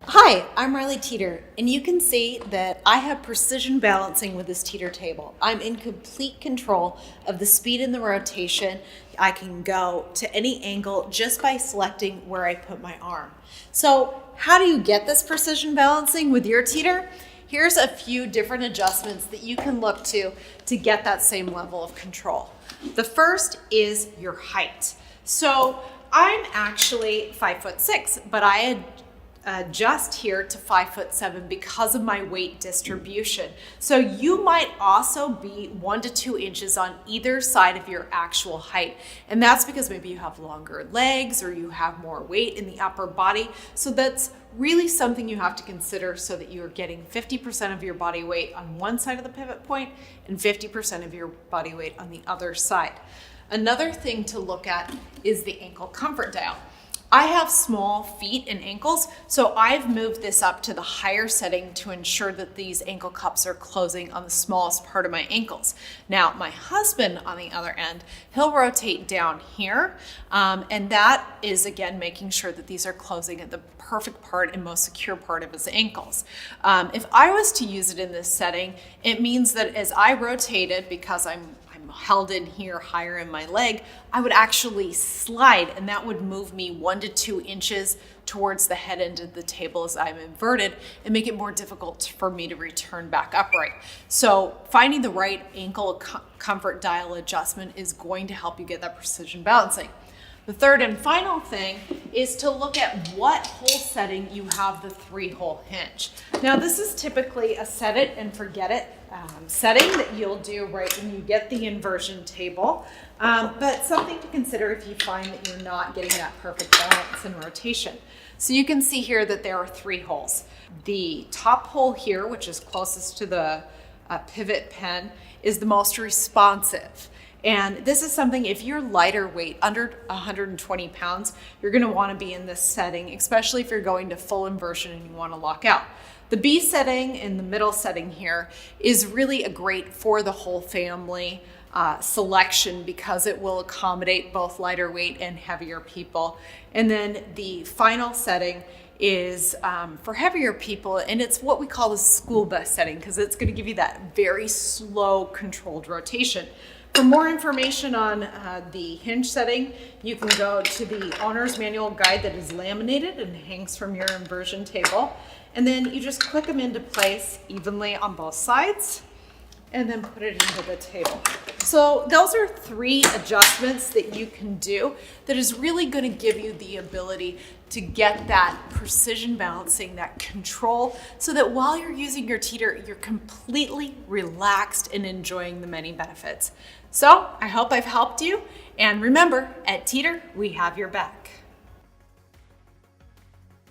Hi, I'm Riley Teeter, and you can see that I have precision balancing with this Teeter table. I'm in complete control of the speed and the rotation. I can go to any angle just by selecting where I put my arm. So how do you get this precision balancing with your Teeter? Here's a few different adjustments that you can look to get that same level of control. The first is your height. So I'm actually 5'6", but I adjust here to 5'7" because of my weight distribution. So you might also be 1 to 2 inches on either side of your actual height. And that's because maybe you have longer legs or you have more weight in the upper body. So that's really something you have to consider so that you're getting 50% of your body weight on one side of the pivot point and 50% of your body weight on the other side. Another thing to look at is the ankle comfort dial. I have small feet and ankles, so I've moved this up to the higher setting to ensure that these ankle cups are closing on the smallest part of my ankles. Now, my husband, on the other end, he'll rotate down here, and that is, again, making sure that these are closing at the perfect part and most secure part of his ankles. If I was to use it in this setting, it means that as I rotated, because I'm held in here higher in my leg, I would actually slide, and that would move me 1 to 2 inches towards the head end of the table as I'm inverted and make it more difficult for me to return back upright. So finding the right ankle comfort dial adjustment is going to help you get that precision balancing. The third and final thing is to look at what hole setting you have the 3-hole hinge. Now, this is typically a set it and forget it setting that you'll do right when you get the inversion table, but something to consider if you find that you're not getting that perfect balance and rotation. So you can see here that there are 3 holes. The top hole here, which is closest to the pivot pin, is the most responsive. And this is something, if you're lighter weight, under 120 pounds, you're gonna wanna be in this setting, especially if you're going to full inversion and you wanna lock out. The B setting in the middle setting here is really a great for the whole family selection because it will accommodate both lighter weight and heavier people. And then the final setting is for heavier people, and it's what we call the school bus setting because it's gonna give you that very slow, controlled rotation. For more information on the hinge setting, you can go to the owner's manual guide that is laminated and hangs from your inversion table. And then you just click them into place evenly on both sides and then put it into the table. So those are 3 adjustments that you can do that is really going to give you the ability to get that precision balancing, that control, so that while you're using your Teeter, you're completely relaxed and enjoying the many benefits. So I hope I've helped you. And remember, at Teeter, we have your back.